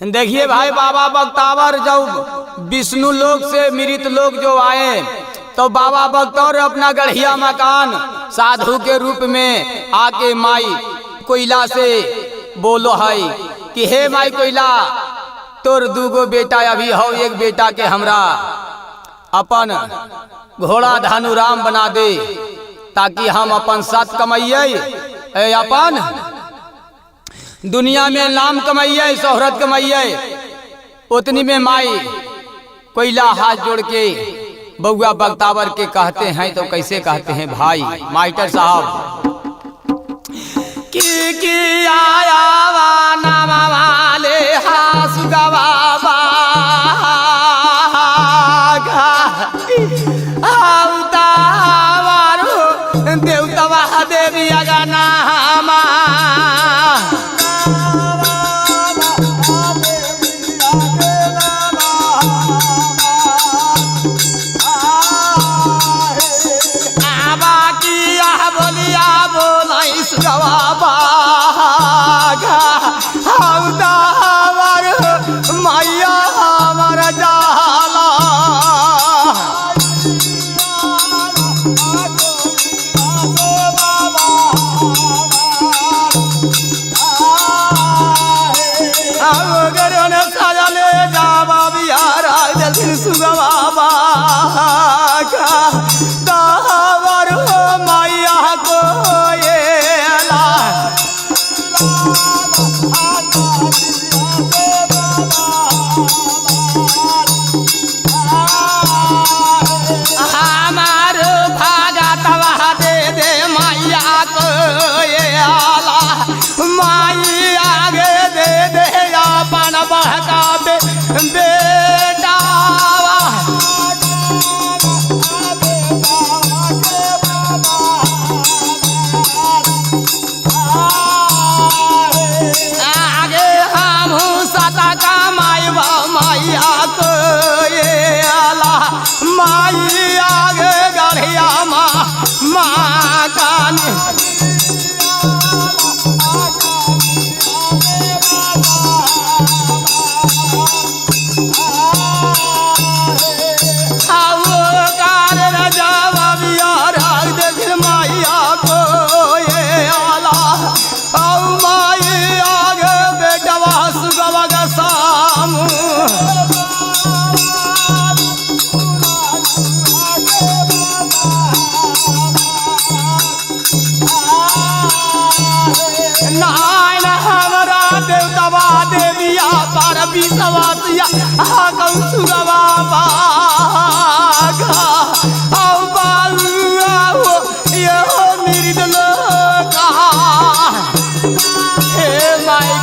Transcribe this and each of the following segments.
देखिए भाई, बाबा बख्तावर जब विष्णु लोक से मृत लोक जो आए तो बाबा बख्तावर अपना गढ़िया मकान साधु के रूप में आके माई कोयला से बोलो है कि हे माई कोयला, तोर दूगो बेटा अभी हो, एक बेटा के हमरा अपन घोड़ा धनुराम बना दे ताकि हम अपन सत कमाइए, अपन दुनिया में नाम कमाइए, शोहरत कमाइए। उतनी में माई कोयला हाथ जोड़ के बउआ बख्तावर के कहते हैं, तो कैसे कहते हैं भाई मास्टर साहब कि आया नाम वाले हासुगवा देवतवा देवी अगना मैया हमार जाला सजले जावा बिहार सुगवा दावर मैया को हमार भागा तवा दे दे मैया को आला, माई आगे दे दे अपन बहका बेटा आगे हम सता का माई मैया को आला, माई आगे गढ़िया माँ कानी नाइन हमरा देवतवा देविया पर विश्वासिया सुगवा बागा औ बालुआ हो ये मृत लोक हे माई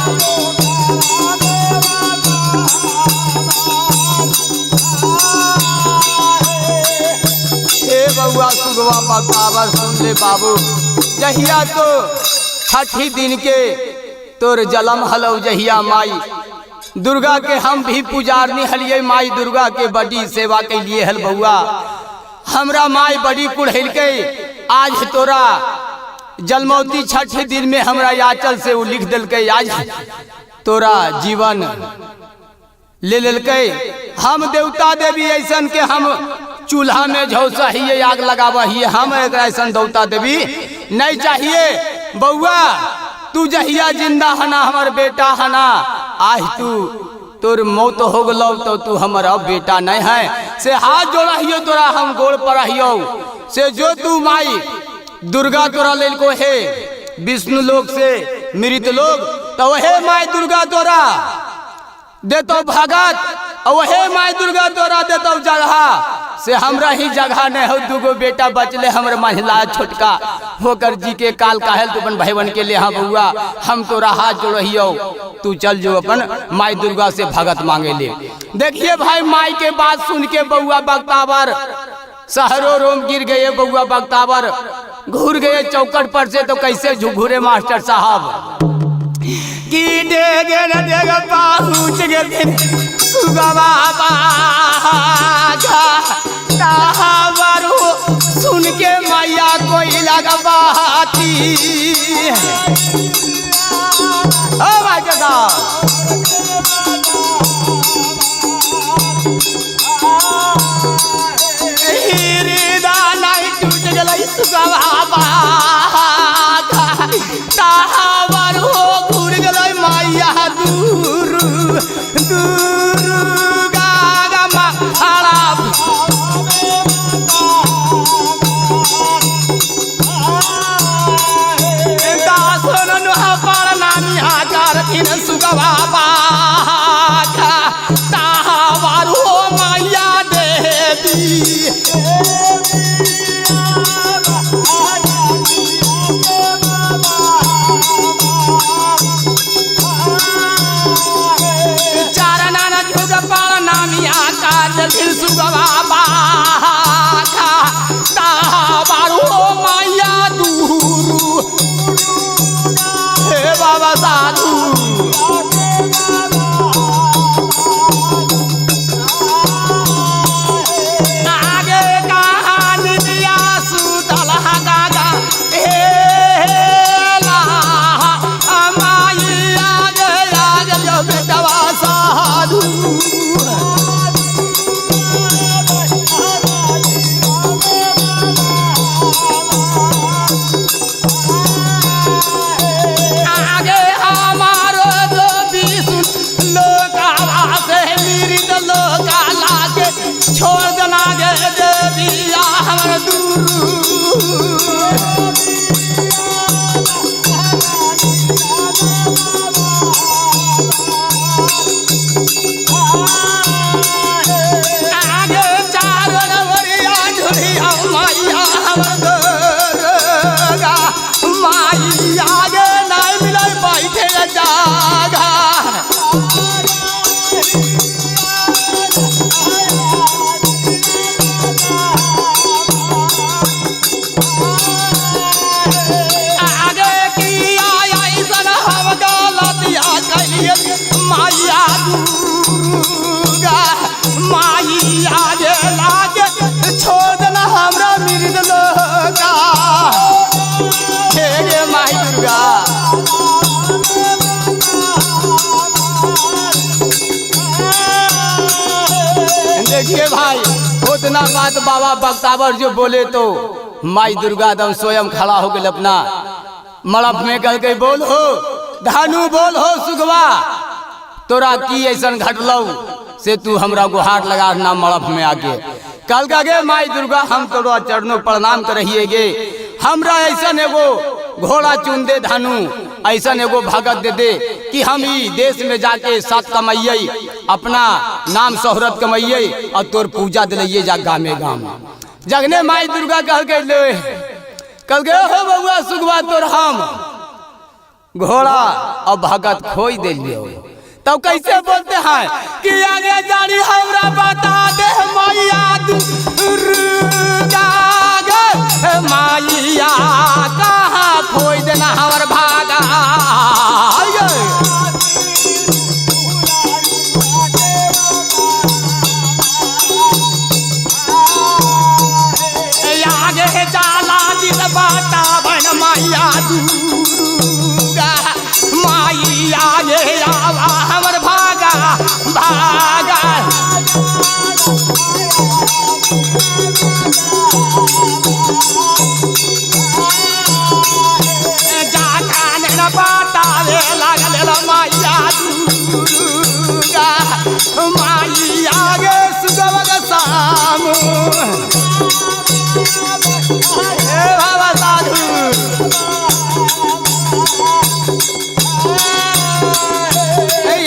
हे बउआ सुगवा बख्तावर, सुन ले बाबू, जहिया तो छठी दिन के तोर जलम हलौ जहिया माई दुर्गा के हम भी पुजारनी हलिये, माई दुर्गा के बड़ी सेवा के लिए हल बउआ, हमरा माई बड़ी कुढ़ल के आज तोरा जलमौती छठी दिन में हमरा याचल से वो लिख दिल के आज तोरा जीवन ले लेल के। हम देवता देवी ऐसन के हम चूल्हा में झौसा ही आग लगावा ही, हम एक ऐसा देवता देवी नहीं चाहिए। बउआ तू जहिया जिंदा हना हमार बेटा हना, आज तू तोर मौत हो गलो तो तू हमारा बेटा नहीं है, से हाथ जोड़ा तोरा हम गोड़ पर से जो तू माई दुर्गा तोरा लेल को है विष्णु लोक से मृत लोग, तो वहे माई दुर्गा तोरा देतो भगत, वहे माई दुर्गा तोरा देतो जगह, से हमरा ही जगह नहीं हो, दूगो बेटा बचले हमर महिला छोटका होकर जी के काल काहल तू अपन भाईवन के लिए। हाँ बउआ हम तोरा हाथ जोड़ियो, तू चल जो अपन माई दुर्गा से भगत मांगे ले। देखिए भाई, माई के बात सुन के बउआ बख्तावर शहरों रोम गिर गए, बउआ बख्तावर घूर गए चौकट पर से, तो कैसे घूरे मास्टर साहब की डेगे न डेगे पहुँच गए सुगवा सुन के मैया कोई लगवाती ओ भाई मैया दुर्गा माइया जे लागे छोड़ देना हमरा मृद लोका हे गे माई दुर्गा। देखिए भाई उतना बात बाबा बख्तावर जो बोले तो माई दुर्गा दम स्वयं खड़ा हो गए अपना मड़प में कह के बोल हो धानु बोल हो सुगवा तोरा की ऐसा घटलौ से तू हमरा गुहार लगा ना मड़प में आके कल का गे माई दुर्गा हम तोरा चरणों प्रणाम करहिए गे हमरा ऐसा एगो घोड़ा चुन दे धानु ऐसा एगो भगत दे दे कि हम ही देश में जाके साथ कमाइए अपना नाम शोहरत कमाइए और तोर पूजा दिलाइए जा गामे गाम। जगने माई दुर्गा कह के ले कल गए हो बउआ सुगवा तोर हम घोड़ा और भगत खोई दे लियो तब कैसे बोलते हैं कि आगे जानी हमरा बता दे मैया दुर्गा माइया कहाँ खोई देना हमर भागा आगे जाला दिल बाता बन मैया दुर्गा माइया ये आवा हमर भागा भागा पातावे लागल माइया दुर्गा माइया गे सुगवग सामू हे बाबा साधु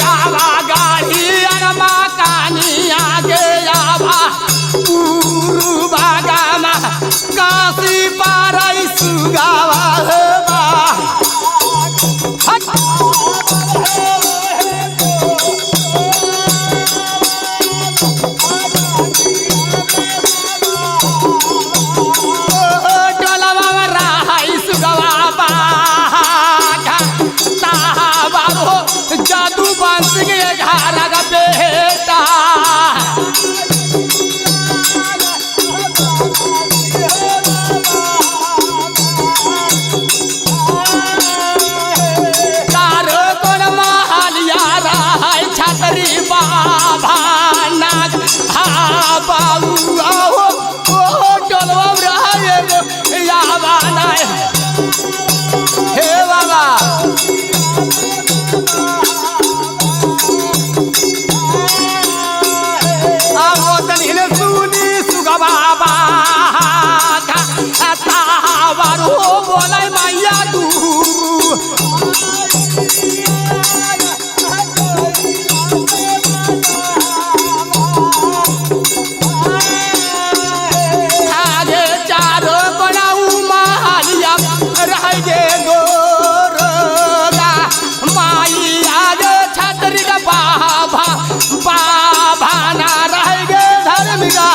यावा गाड़ी अरमा कानिया गे यावा पूर्वा गामा काशी पारई सुगावा जादू बंस के घर का बेटा कारो कोन महलिया रहा छतरी बाबा नाग हा बाबू आओ ओ टोलवा रहा यावा नाय हे बाबा बाबा तावारो बोले मैया दू आगे चारो बनाऊ मालिया रह गे गोरा माई आगे छतरी का बाबा बाबा ना रह गे धर्म का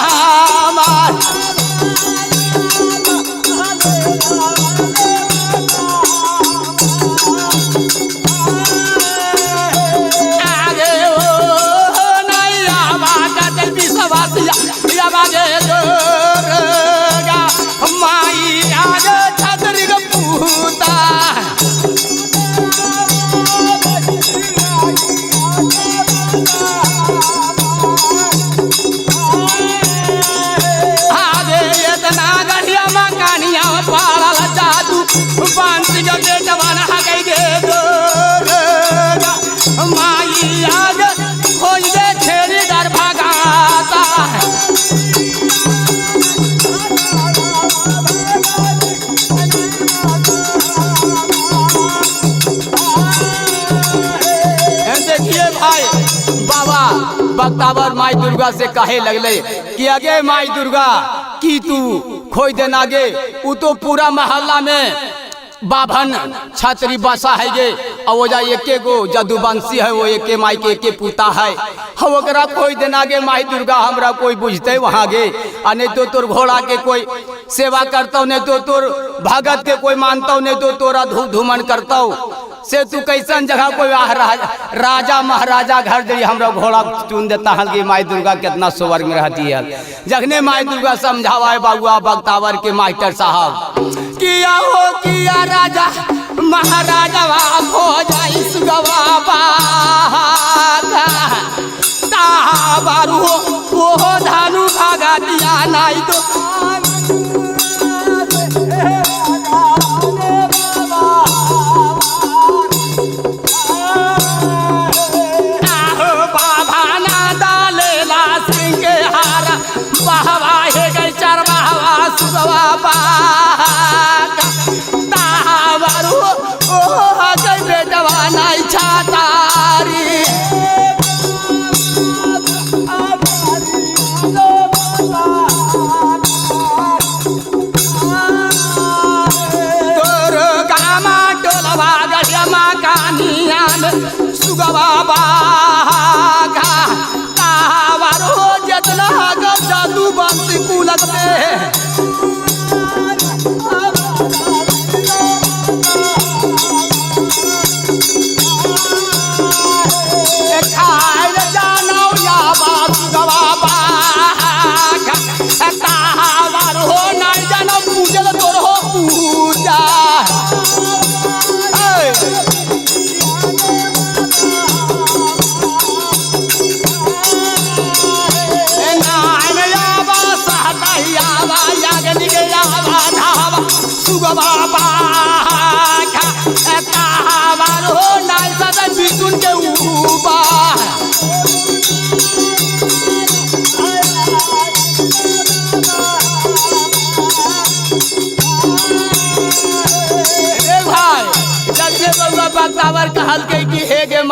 बख्तावर माई दुर्गा से कहे लगले कि अगे माई दुर्गा की तू खोई देना गे उ तो पूरा मोहल्ला में बाभन छतरी बसा है गे और वो जा एके गो जदुवंशी है वो एके माई के एके पुता है हम ओकरा खोई देना गे माई दुर्गा हमरा कोई बुझते वहाँ गे आ नहीं तो तोर घोड़ा के कोई सेवा करता नहीं तो तोर भगत के कोई मानता नहीं तो तोरा धूमन करता से तू कैसन जगह कोई राजा महाराजा घर दे हमरा घोड़ा चुन देता हल कि माई दुर्गा कितना स्वर्ग में रहती है। जखने माई दुर्गा समझावा बाबुआ बख्तावर के मास्टर साहब किया हो किया राजा महाराजा हो जाई सुगवा बारू हो धानु भागा दिया नाई तो जादू बंसी कुलते खाए जानो या हो नहीं जानो पूजल तोर हो पूजा के भाई जगने बउआ बख्तावर कहल के कि हे गे